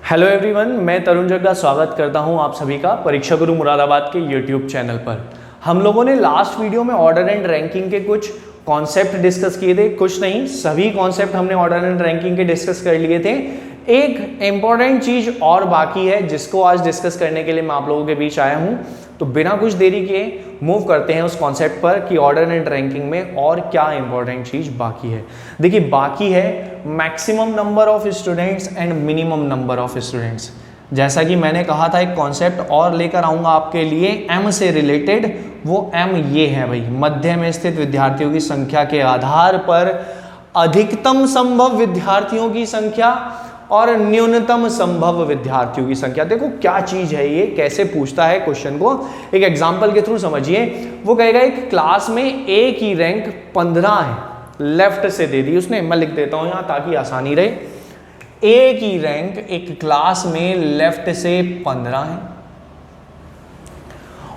Hello everyone, मैं तरुण जग्गा स्वागत करता हूं आप सभी का परीक्षा गुरु मुरादाबाद के यूट्यूब चैनल पर। हम लोगों ने लास्ट वीडियो में ऑर्डर एंड रैंकिंग के कुछ कॉन्सेप्ट डिस्कस किए थे, कुछ नहीं सभी कॉन्सेप्ट हमने ऑर्डर एंड रैंकिंग के डिस्कस कर लिए थे। एक इंपॉर्टेंट चीज और बाकी है जिसको आज डिस्कस करने के लिए मैं आप लोगों के बीच आया हूं, तो बिना कुछ देरी किए मूव करते हैं उस कॉन्सेप्ट पर कि ऑर्डर एंड रैंकिंग में और क्या इंपॉर्टेंट चीज बाकी है। देखिए, बाकी है maximum number of students and minimum number of students. जैसा कि मैंने कहा था, एक कॉन्सेप्ट और लेकर आऊंगा आपके लिए एम से रिलेटेड। वो एम ये है भाई, मध्य में स्थित विद्यार्थियों की संख्या के आधार पर अधिकतम संभव विद्यार्थियों की संख्या और न्यूनतम संभव विद्यार्थियों की संख्या। देखो क्या चीज है ये, कैसे पूछता है क्वेश्चन को, एक एग्जांपल के थ्रू समझिए। वो कहेगा एक क्लास में ए की रैंक 15 है, लेफ्ट से दे दी उसने, मैं लिख देता हूं यहां ताकि आसानी रहे। ए की रैंक एक क्लास में लेफ्ट से 15 है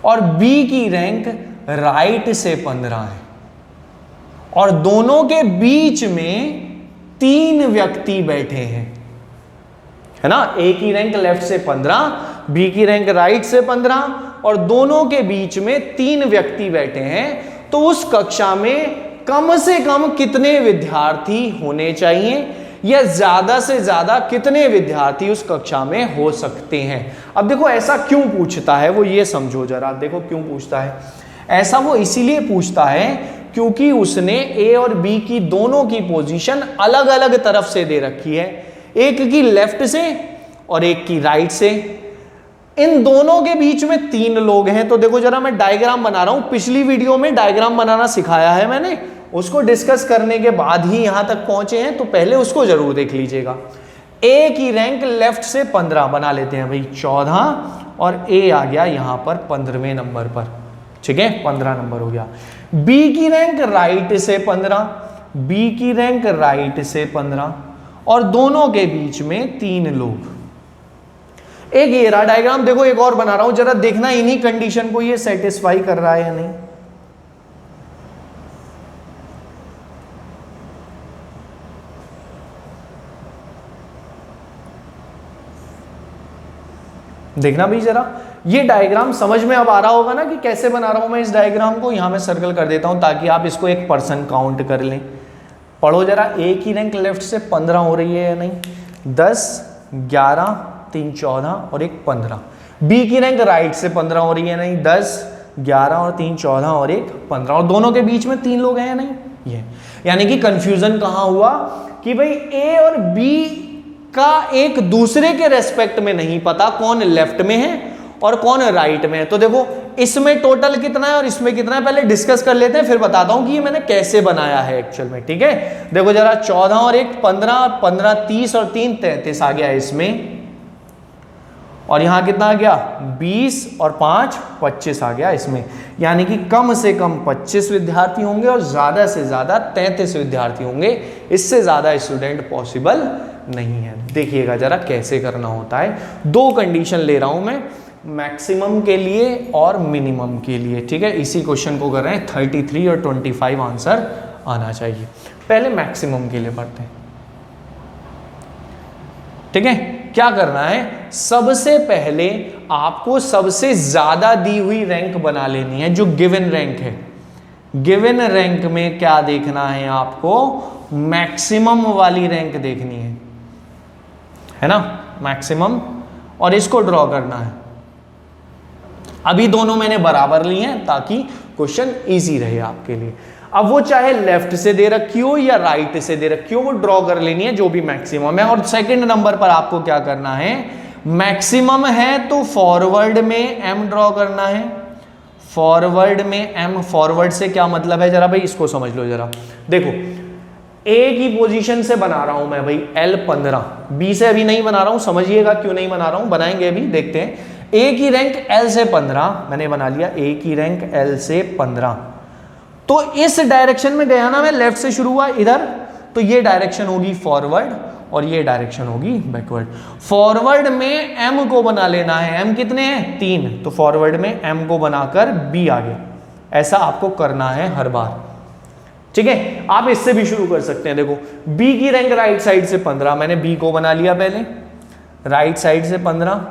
और बी की रैंक राइट से 15 है और दोनों के बीच में 3 व्यक्ति बैठे हैं, है ना। ए की रैंक लेफ्ट से 15, बी की रैंक राइट से 15 और दोनों के बीच में 3 व्यक्ति बैठे हैं। तो उस कक्षा में कम से कम कितने विद्यार्थी होने चाहिए या ज्यादा से ज्यादा कितने विद्यार्थी उस कक्षा में हो सकते हैं। अब देखो ऐसा क्यों पूछता है वो, ये समझो जरा। देखो क्यों पूछता है ऐसा, वो इसीलिए पूछता है क्योंकि उसने ए और बी की दोनों की पोजीशन अलग अलग तरफ से दे रखी है, एक की लेफ्ट से और एक की राइट से। इन दोनों के बीच में 3 लोग हैं। तो देखो जरा, मैं डायग्राम बना रहा हूं। पिछली वीडियो में डायग्राम बनाना सिखाया है मैंने, उसको डिस्कस करने के बाद ही यहां तक पहुंचे हैं, तो पहले उसको जरूर देख लीजिएगा। ए की रैंक लेफ्ट से 15 बना लेते हैं भाई, 14 और ए आ गया यहां पर 15वें नंबर पर, ठीक है, 15 नंबर हो गया। बी की रैंक राइट से 15, बी की रैंक राइट से 15 और दोनों के बीच में 3 लोग। एक ये रहा डायग्राम। देखो एक और बना रहा हूं, जरा देखना इन्हीं कंडीशन को ये सेटिस्फाई कर रहा है या नहीं। देखना भी जरा, ये डायग्राम समझ में अब आ रहा होगा ना कि कैसे बना रहा हूं मैं इस डायग्राम को। यहां मैं सर्कल कर देता हूं ताकि आप इसको एक पर्सन काउंट कर लें। पढ़ो जरा, ए की रैंक लेफ्ट से 15 हो रही है या नहीं, 10, 11, 3, 14 और एक 15। बी की रैंक राइट से 15 हो रही है नहीं, 10, 11 और 3, 14 और एक 15 और दोनों के बीच में 3 लोग हैं या नहीं। ये यानी कि कंफ्यूजन कहां हुआ कि भाई ए और बी का एक दूसरे के रेस्पेक्ट में नहीं पता कौन लेफ्ट में है और कौन राइट में है। तो देखो इसमें टोटल कितना है और इसमें कितना है, पहले डिस्कस कर लेते हैं, फिर बताता हूं कि ये मैंने कैसे बनाया है एक्चुअल में, ठीक है। देखो जरा, 14 और एक 15, 15 30 और 3 33 आ गया इसमें, और यहां कितना आ गया 20 और 5 25 आ गया इसमें। यानी कि कम से कम 25 विद्यार्थी होंगे और ज्यादा से ज्यादा 33 विद्यार्थी होंगे। इससे ज्यादा स्टूडेंट पॉसिबल नहीं है। देखिएगा जरा कैसे करना होता है। 2 कंडीशन ले रहा हूं मैं, मैक्सिमम के लिए और मिनिमम के लिए, ठीक है। इसी क्वेश्चन को कर रहे हैं, 33 और 25 आंसर आना चाहिए। पहले मैक्सिमम के लिए पढ़ते हैं, ठीक है। क्या करना है, सबसे पहले आपको सबसे ज्यादा दी हुई रैंक बना लेनी है, जो गिवन रैंक है। गिवन रैंक में क्या देखना है आपको, मैक्सिमम वाली रैंक देखनी है ना, मैक्सिमम, और इसको ड्रॉ करना है। अभी दोनों मैंने बराबर ली हैं ताकि क्वेश्चन इजी रहे आपके लिए। अब वो चाहे लेफ्ट से दे रखी हो या राइट से दे रखी हो, वो ड्रॉ कर लेनी है जो भी मैक्सिमम है। और सेकंड नंबर पर आपको क्या करना है, मैक्सिमम है तो फॉरवर्ड में एम ड्रॉ करना है। फॉरवर्ड में एम, फॉरवर्ड से क्या मतलब है, जरा भाई इसको समझ लो जरा। देखो ए की पोजीशन से बना रहा हूं मैं भाई L15, बी से अभी नहीं बना रहा हूं, समझिएगा क्यों नहीं बना रहा हूं, बनाएंगे अभी, देखते हैं। ए की रैंक L से 15 मैंने बना लिया, ए की रैंक L से 15। तो इस डायरेक्शन में गया ना मैं, लेफ्ट से शुरू हुआ इधर, तो ये डायरेक्शन होगी फॉरवर्ड और ये डायरेक्शन होगी बैकवर्ड। फॉरवर्ड में एम को बना लेना है, एम कितने हैं 3, तो फॉरवर्ड में एम को बनाकर बी आ गया। ऐसा आपको करना है हर बार, ठीक है। आप इससे भी शुरू कर सकते हैं। देखो बी की रैंक राइट साइड से 15, मैंने बी को बना लिया पहले, राइट साइड से 15।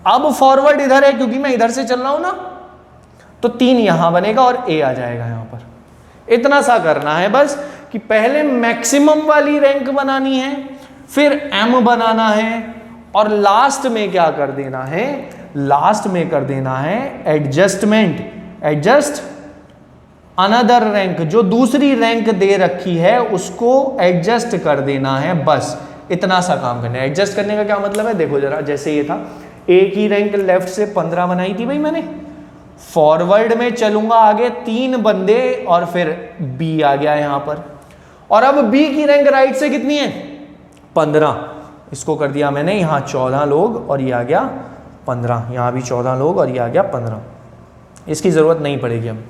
अब फॉरवर्ड इधर है क्योंकि मैं इधर से चल रहा हूं ना, तो 3 यहां बनेगा और ए आ जाएगा यहां पर। इतना सा करना है बस कि पहले मैक्सिमम वाली रैंक बनानी है, फिर एम बनाना है, और लास्ट में क्या कर देना है, लास्ट में कर देना है एडजस्टमेंट, एडजस्ट अनदर रैंक, जो दूसरी रैंक दे रखी है उसको एडजस्ट कर देना है। बस इतना सा काम करना है। एडजस्ट करने का क्या मतलब है, देखो जरा, जैसे ये था ए की रैंक लेफ्ट से 15 बनाई थी भाई मैंने, फॉरवर्ड में चलूंगा आगे 3 बंदे और फिर बी आ गया यहां पर, और अब बी की रैंक राइट से कितनी है 15, इसको कर दिया मैंने यहां 14 लोग और ये आ गया 15, यहां भी 14 लोग और ये आ गया 15, इसकी जरूरत नहीं पड़ेगी। अब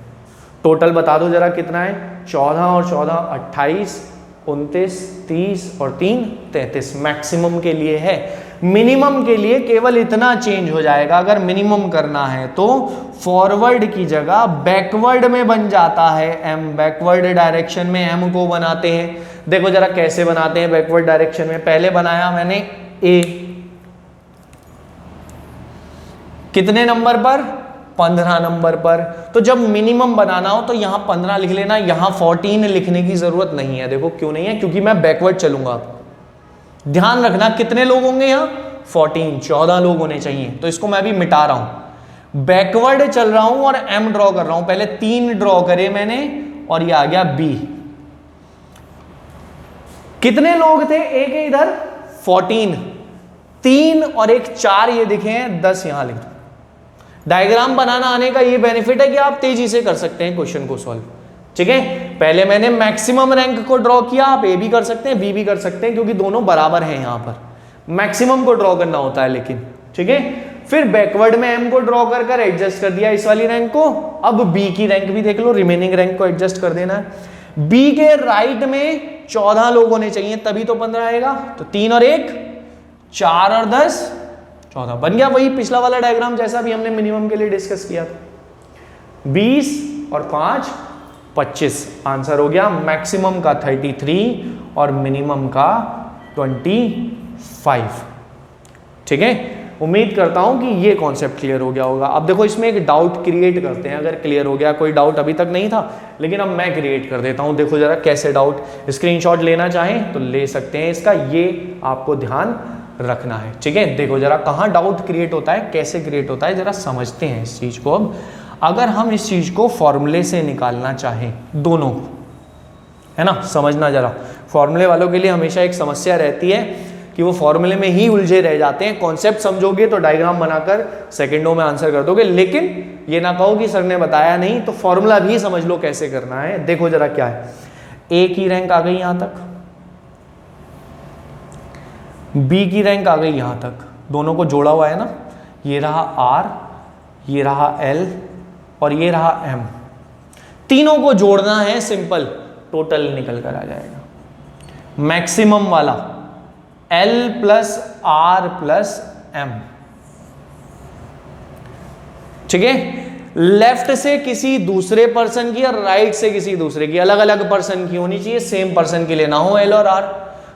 टोटल बता दो जरा कितना है, 14 और 14 28, 29, 30 और 3 33, मैक्सिमम के लिए है। मिनिमम के लिए केवल इतना चेंज हो जाएगा, अगर मिनिमम करना है तो फॉरवर्ड की जगह बैकवर्ड में बन जाता है एम, बैकवर्ड डायरेक्शन में एम को बनाते हैं। देखो जरा कैसे बनाते हैं बैकवर्ड डायरेक्शन में, पहले बनाया मैंने ए, कितने नंबर पर, 15 नंबर पर। तो जब मिनिमम बनाना हो तो यहां 15 लिख लेना, यहां 14 लिखने की जरूरत नहीं है। देखो क्यों नहीं है, क्योंकि मैं बैकवर्ड चलूंगा। ध्यान रखना कितने लोग होंगे यहां, 14, 14 लोग होने चाहिए, तो इसको मैं भी मिटा रहा हूं। बैकवर्ड चल रहा हूं और एम ड्रॉ कर रहा हूं, पहले 3 ड्रॉ करे मैंने और ये आ गया बी। कितने लोग थे ए के इधर, 14, 3 और 1 4 ये दिखे हैं, 10 यहां लिख दो। डायग्राम बनाना आने का ये बेनिफिट है कि आप तेजी से कर सकते हैं क्वेश्चन को सॉल्व। ठीक है, पहले मैंने मैक्सिमम रैंक को ड्रॉ किया, आप ए भी कर सकते हैं बी भी कर सकते हैं क्योंकि दोनों बराबर हैं यहां पर, मैक्सिमम को ड्रॉ करना होता है लेकिन। ठीक है, फिर बैकवर्ड में एम को ड्रॉ कर कर एडजस्ट कर दिया इस वाली रैंक को। अब बी की रैंक भी देख लो, रिमेनिंग रैंक को एडजस्ट कर देना है। बी के राइट में 14 लोग होने चाहिए तभी तो 15 आएगा, तो 3 और 1 4 और 10 14 बन गया, वही पिछला वाला डायग्राम जैसा भी हमने मिनिमम के लिए डिस्कस किया था। 20 और 5 25, आंसर हो गया मैक्सिमम का 33 और मिनिमम का 25। ठीक है, उम्मीद करता हूं कि ये कॉन्सेप्ट क्लियर हो गया होगा। अब देखो इसमें एक डाउट क्रिएट करते हैं, अगर क्लियर हो गया, कोई डाउट अभी तक नहीं था लेकिन अब मैं क्रिएट कर देता हूं। देखो जरा कैसे डाउट, स्क्रीनशॉट लेना चाहें तो ले सकते हैं इसका, ये आपको ध्यान रखना है। ठीक है, देखो जरा कहाँ डाउट क्रिएट होता है, कैसे क्रिएट होता है, जरा समझते हैं इस चीज को। अब अगर हम इस चीज को फॉर्मूले से निकालना चाहें, दोनों को, है ना, समझना जरा, फॉर्मूले वालों के लिए हमेशा एक समस्या रहती है कि वो फॉर्मूले में ही उलझे रह जाते हैं। कॉन्सेप्ट समझोगे तो डायग्राम बनाकर सेकंडों में आंसर कर दोगे, लेकिन ये ना कहो कि सर ने बताया नहीं, तो फॉर्मूला भी समझ लो कैसे करना है। देखो जरा क्या है, ए की रैंक आ गई यहां तक, बी की रैंक आ गई यहां तक, दोनों को जोड़ा हुआ है ना, ये रहा आर, ये रहा एल और ये रहा एम, तीनों को जोड़ना है, सिंपल, टोटल निकल कर आ जाएगा मैक्सिमम वाला L plus R plus M. ठीक है, लेफ्ट से किसी दूसरे पर्सन की और राइट से किसी दूसरे की, अलग अलग पर्सन की होनी चाहिए, सेम पर्सन की लेना हो L और R।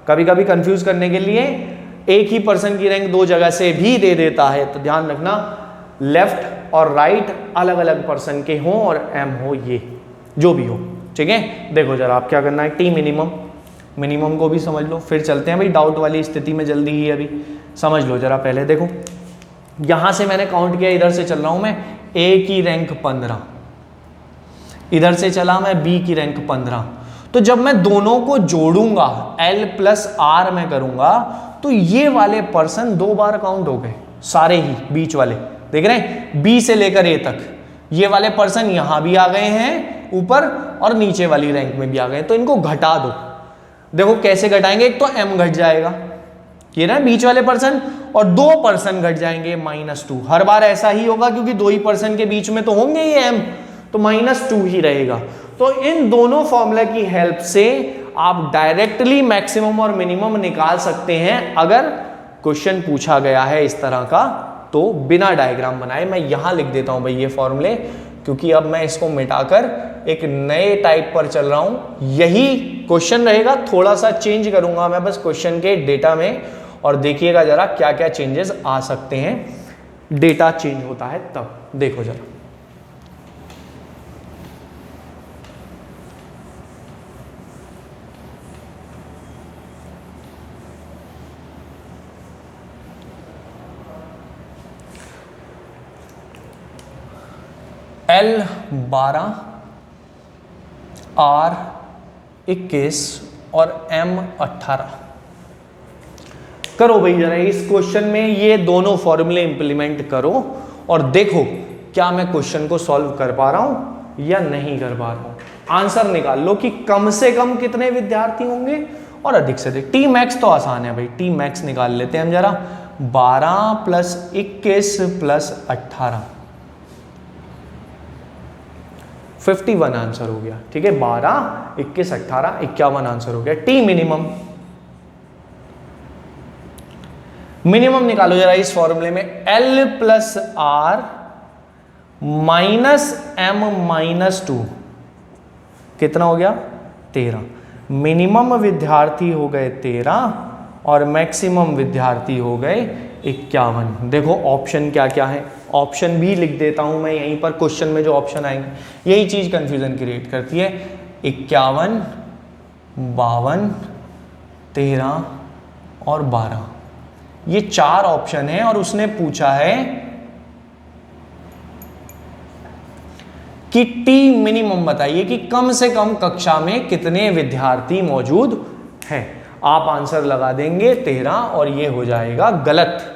कभी कभी कंफ्यूज करने के लिए एक ही पर्सन की रैंक 2 जगह से भी दे देता है, तो ध्यान रखना लेफ्ट और राइट अलग अलग पर्सन के हो और एम हो, ये जो भी हो। ठीक है, देखो जरा आप क्या करना है, टी मिनिमम, मिनिमम को भी समझ लो, फिर चलते हैं भाई डाउट वाली स्थिति में जल्दी ही। अभी समझ लो जरा, पहले देखो यहां से मैंने काउंट किया, इधर से चल रहा हूं मैं, ए की रैंक 15, इधर से चला मैं बी की रैंक 15, तो जब मैं दोनों को जोड़ूंगा L प्लस आर में करूंगा तो ये वाले पर्सन 2 बार काउंट हो गए, सारे ही बीच वाले, देख रहे हैं, बी से लेकर ए तक ये वाले पर्सन यहां भी आ गए हैं ऊपर और नीचे वाली रैंक में भी आ गए, तो इनको घटा दो। देखो कैसे घटाएंगे, एक तो m घट जाएगा, ये ना बीच वाले पर्सन, और 2 पर्सन घट जाएंगे -2। हर बार ऐसा ही होगा क्योंकि 2 ही पर्सन के बीच में तो होंगे ये m, तो -2 ही रहेगा। तो इन दोनों फॉर्मूला की हेल्प से आप डायरेक्टली मैक्सिमम और मिनिमम निकाल सकते हैं अगर क्वेश्चन पूछा गया है इस तरह का, तो बिना डायग्राम बनाए। मैं यहां लिख देता हूं भाई ये फॉर्मूले, क्योंकि अब मैं इसको मिटाकर एक नए टाइप पर चल रहा हूं। यही क्वेश्चन रहेगा, थोड़ा सा चेंज करूंगा मैं बस क्वेश्चन के डेटा में, और देखिएगा जरा क्या क्या चेंजेस आ सकते हैं, डेटा चेंज होता है तब। देखो जरा, L12, R21 और M18। करो भाई जरा इस क्वेश्चन में ये दोनों फॉर्मूले इंप्लीमेंट करो और देखो क्या मैं क्वेश्चन को सॉल्व कर पा रहा हूं या नहीं कर पा रहा हूं। आंसर निकाल लो कि कम से कम कितने विद्यार्थी होंगे और अधिक से अधिक। टी मैक्स तो आसान है भाई, टी मैक्स निकाल लेते हैं हम जरा। 12 + 21 + 18, 51 आंसर हो गया। ठीक है, 12, 21, 18, 51 आंसर हो गया। टी मिनिमम, मिनिमम निकालो जरा इस फॉर्मूले में। L + R - M - 2 कितना हो गया? 13। मिनिमम विद्यार्थी हो गए 13 और मैक्सिमम विद्यार्थी हो गए 51। देखो ऑप्शन क्या क्या है, ऑप्शन भी लिख देता हूं मैं यहीं पर। क्वेश्चन में जो ऑप्शन आएंगे यही चीज कंफ्यूजन क्रिएट करती है। 51, 52, 13 और 12, ये 4 ऑप्शन है और उसने पूछा है कि टी मिनिमम बताइए कि कम से कम कक्षा में कितने विद्यार्थी मौजूद हैं। आप आंसर लगा देंगे 13 और ये हो जाएगा गलत।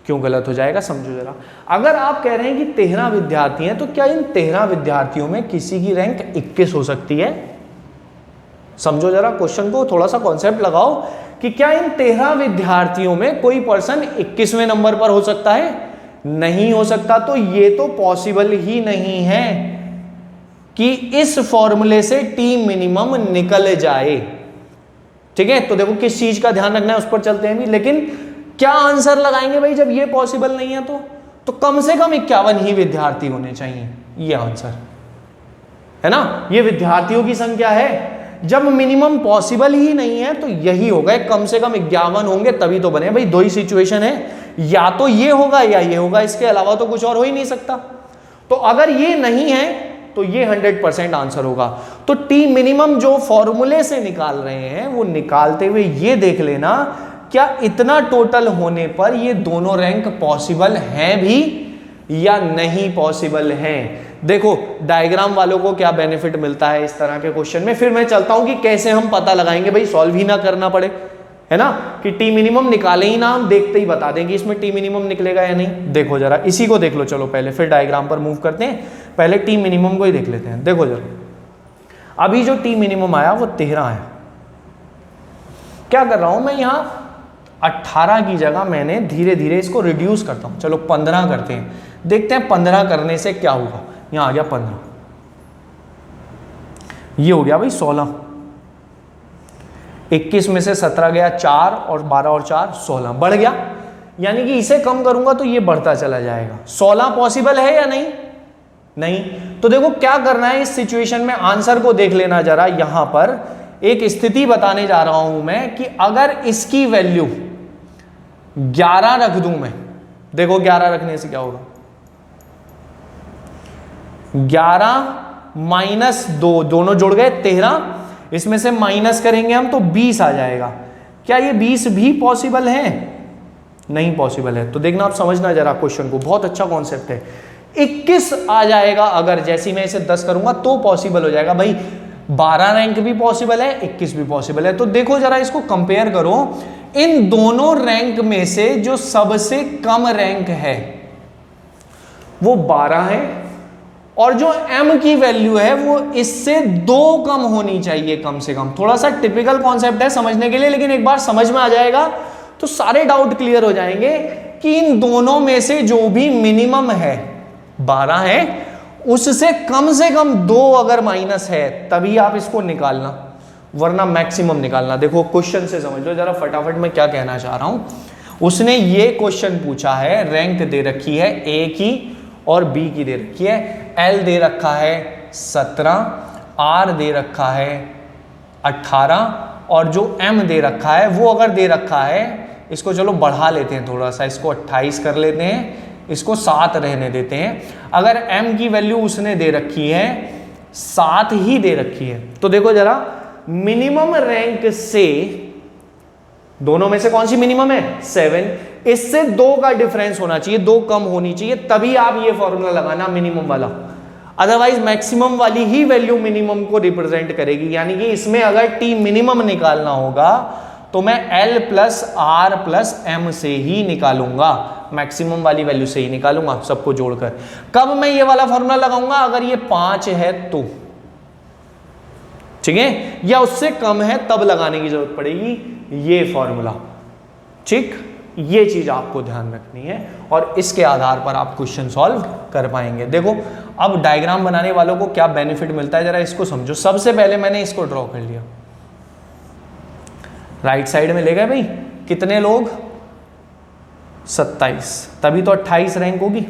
क्यों गलत हो जाएगा समझो जरा। अगर आप कह रहे हैं कि 13 विद्यार्थी हैं तो क्या इन 13 विद्यार्थियों में किसी की रैंक 21 हो सकती है? समझो जरा क्वेश्चन को, थोड़ा सा कॉन्सेप्ट लगाओ कि क्या इन 13 विद्यार्थियों में कोई पर्सन 21वें नंबर पर हो सकता है? नहीं हो सकता। तो ये तो पॉसिबल ही नहीं है कि इस फॉर्मूले से टी मिनिमम निकल जाए। ठीक है, तो देखो किस चीज का ध्यान रखना है उस पर चलते हैं भी। लेकिन क्या आंसर लगाएंगे भाई जब ये पॉसिबल नहीं है? तो कम से कम 51 ही विद्यार्थी होने चाहिए, ये आंसर है ना। ये विद्यार्थियों की संख्या है। जब मिनिमम पॉसिबल ही नहीं है तो यही होगा, कम से कम 51 होंगे तभी तो बने। भाई दो ही सिचुएशन है, या तो ये होगा या ये होगा, इसके अलावा तो कुछ और हो ही नहीं सकता। तो अगर ये नहीं है तो ये 100% आंसर होगा। तो टी मिनिमम जो फॉर्मूले से निकाल रहे हैं वो निकालते हुए ये देख लेना क्या इतना टोटल होने पर ये दोनों रैंक पॉसिबल हैं भी या नहीं पॉसिबल हैं। देखो डायग्राम वालों को क्या बेनिफिट मिलता है इस तरह के क्वेश्चन में। फिर मैं चलता हूं कि कैसे हम पता लगाएंगे, भाई सॉल्व ही ना करना पड़े, है ना, कि टी मिनिमम निकाले ही ना, हम देखते ही बता देंगे इसमें टी मिनिमम निकलेगा या नहीं। देखो जरा इसी को देख लो, चलो पहले फिर डायग्राम पर मूव करते हैं, पहले टी मिनिमम को ही देख लेते हैं। देखो जरा अभी जो टी मिनिमम आया वो 13 है। क्या कर रहा हूं मैं यहां 18 की जगह मैंने धीरे धीरे इसको रिड्यूस करता हूं। चलो 15 करते हैं, देखते हैं 15 करने से क्या होगा। यहां आ गया 15, ये हो गया भाई 16, 21 में से 17 गया, 4 और 12 और 4 16 बढ़ गया। यानी कि इसे कम करूंगा तो ये बढ़ता चला जाएगा। 16 पॉसिबल है या नहीं? नहीं। तो देखो क्या करना है इस सिचुएशन में, आंसर को देख लेना जरा। यहां पर एक स्थिति बताने जा रहा हूं मैं कि अगर इसकी वैल्यू 11 रख दूं मैं, देखो 11 रखने से क्या होगा, 11 - 2 दोनों जुड़ गए 13, इसमें से माइनस करेंगे हम तो 20 आ जाएगा। क्या ये 20 भी पॉसिबल है? नहीं पॉसिबल है। तो देखना आप समझना जरा क्वेश्चन को, बहुत अच्छा कॉन्सेप्ट है। 21 आ जाएगा अगर, जैसे मैं इसे 10 करूंगा तो पॉसिबल हो जाएगा। भाई 12 रैंक भी पॉसिबल है, 21 भी पॉसिबल है। तो देखो जरा इसको कंपेयर करो, इन दोनों रैंक में से जो सबसे कम रैंक है वो 12 है और जो m की वैल्यू है वो इससे 2 कम होनी चाहिए कम से कम। थोड़ा सा टिपिकल कॉन्सेप्ट है समझने के लिए, लेकिन एक बार समझ में आ जाएगा तो सारे डाउट क्लियर हो जाएंगे कि इन दोनों में से जो भी मिनिमम है 12 है, उससे कम से कम 2 अगर माइनस है तभी आप इसको निकालना, वरना मैक्सिमम निकालना। देखो क्वेश्चन से समझ लो जरा फटाफट मैं क्या कहना चाह रहा हूं। उसने ये क्वेश्चन पूछा है, रैंक दे रखी है ए की और बी की दे रखी है, एल दे रखा है 17, आर दे रखा है 18 और जो एम दे रखा है वो अगर दे रखा है इसको चलो बढ़ा लेते हैं थोड़ा सा, इसको 28 कर लेते हैं, इसको 7 रहने देते हैं। अगर m की वैल्यू उसने दे रखी है 7 ही दे रखी है, तो देखो जरा मिनिमम रैंक से दोनों में से कौन सी मिनिमम है 7, इससे 2 का डिफरेंस होना चाहिए, 2 कम होनी चाहिए, तभी आप ये फॉर्मूला लगाना मिनिमम वाला। अदरवाइज मैक्सिमम वाली ही वैल्यू मिनिमम को रिप्रेजेंट करेगी। यानी कि इसमें अगर टी मिनिमम निकालना होगा तो मैं L plus R plus M से ही निकालूंगा, मैक्सिमम वाली वैल्यू से ही निकालूंगा सबको जोड़कर। कब मैं ये वाला फॉर्मूला लगाऊंगा? अगर ये 5 है तो, ठीक है, या उससे कम है तब लगाने की जरूरत पड़ेगी ये फॉर्मूला। ठीक, ये चीज आपको ध्यान रखनी है और इसके आधार पर आप क्वेश्चन सॉल्व कर पाएंगे। देखो अब डायग्राम बनाने वालों को क्या बेनिफिट मिलता है जरा इसको समझो। सबसे पहले मैंने इसको ड्रॉ कर लिया, राइट साइड में ले गए भाई, कितने लोग 27, तभी तो 28 रैंक होगी।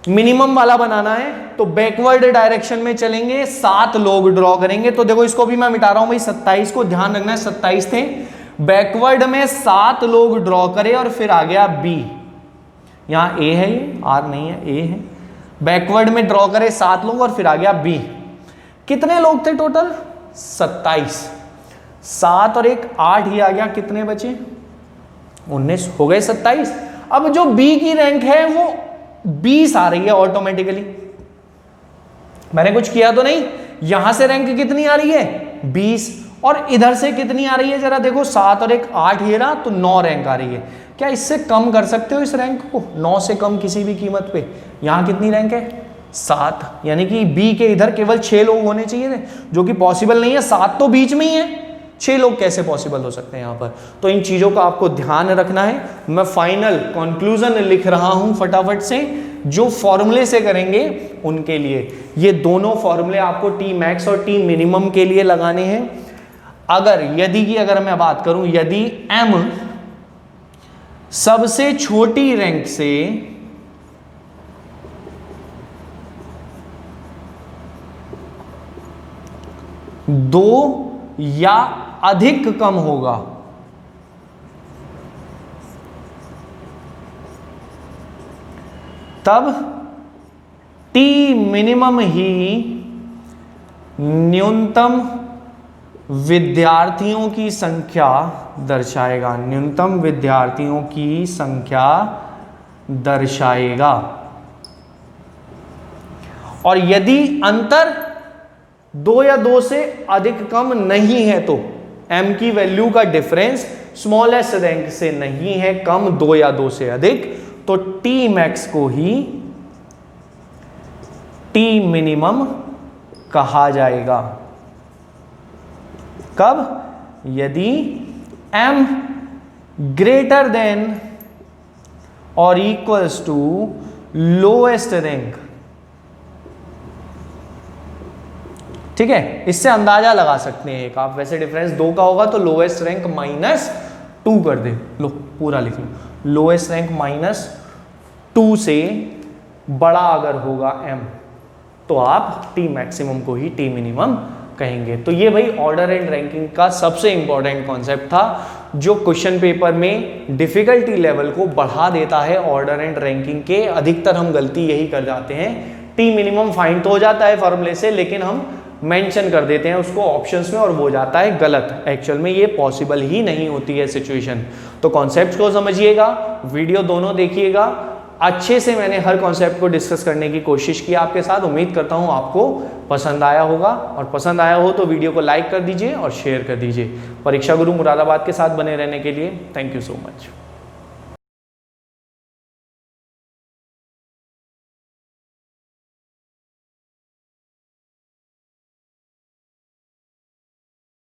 मिनिमम वाला बनाना है तो बैकवर्ड डायरेक्शन में चलेंगे, 7 लोग ड्रॉ करेंगे। तो देखो इसको भी मैं मिटा रहा हूं भाई, 27 को ध्यान रखना है, 27 थे, बैकवर्ड में 7 लोग ड्रॉ करे और फिर आ गया बी, यहां ए है, ये आर नहीं है, ए है, बैकवर्ड में ड्रॉ करे 7 लोग और फिर आ गया बी। कितने लोग थे टोटल 27, 7 और 1 8 ही आ गया, कितने बचे 19, हो गए 27। अब जो बी की रैंक है वो 20 आ रही है ऑटोमेटिकली, मैंने कुछ किया तो नहीं। यहां से रैंक कितनी आ रही है 20 और इधर से कितनी आ रही है जरा देखो, 7 और 1 8 ही रहा, तो 9 रैंक आ रही है। क्या इससे कम कर सकते हो इस रैंक को? 9 से कम किसी भी कीमत पे। यहां कितनी रैंक है 7, यानी कि बी के इधर केवल 6 लोग होने चाहिए थे, जो कि पॉसिबल नहीं है, 7 तो बीच में ही है, 6 लोग कैसे पॉसिबल हो सकते हैं यहां पर। तो इन चीजों का आपको ध्यान रखना है। मैं फाइनल कंक्लूजन लिख रहा हूं फटाफट से, जो फॉर्मूले से करेंगे उनके लिए। ये दोनों फॉर्मूले आपको टी मैक्स और टी मिनिमम के लिए लगाने हैं। अगर मैं बात करूं, यदि m सबसे छोटी रैंक से दो या अधिक कम होगा, तब टी मिनिमम ही न्यूनतम विद्यार्थियों की संख्या दर्शाएगा, न्यूनतम विद्यार्थियों की संख्या दर्शाएगा। और यदि अंतर 2 या 2 से अधिक कम नहीं है तो m की वैल्यू का डिफरेंस स्मॉलेस्ट रैंक से नहीं है कम 2 या 2 से अधिक, तो टी मैक्स को ही टी मिनिमम कहा जाएगा। कब? यदि m ग्रेटर देन और इक्वल्स टू लोएस्ट रैंक। ठीक है, इससे अंदाजा लगा सकते हैं एक आप, वैसे डिफरेंस 2 का होगा तो लोएस्ट रैंक -2 कर दे, लो पूरा लिख लो, लोएस्ट रैंक -2 से बड़ा अगर होगा m तो आप टी मैक्सिमम को ही टी मिनिमम कहेंगे। तो ये भाई ऑर्डर एंड रैंकिंग का सबसे इंपॉर्टेंट कॉन्सेप्ट था, जो क्वेश्चन पेपर में डिफिकल्टी लेवल को बढ़ा देता है। ऑर्डर एंड रैंकिंग के अधिकतर हम गलती यही कर जाते हैं, टी मिनिमम फाइंड तो हो जाता है फॉर्मूले से, लेकिन हम मेंशन कर देते हैं उसको ऑप्शंस में और वो जाता है गलत। एक्चुअल में ये पॉसिबल ही नहीं होती है सिचुएशन। तो कॉन्सेप्ट को समझिएगा, वीडियो दोनों देखिएगा, अच्छे से मैंने हर कॉन्सेप्ट को डिस्कस करने की कोशिश की आपके साथ। उम्मीद करता हूँ आपको पसंद आया होगा, और पसंद आया हो तो वीडियो को लाइक कर दीजिए और शेयर कर दीजिए। परीक्षा गुरु मुरादाबाद के साथ बने रहने के लिए थैंक यू सो मच।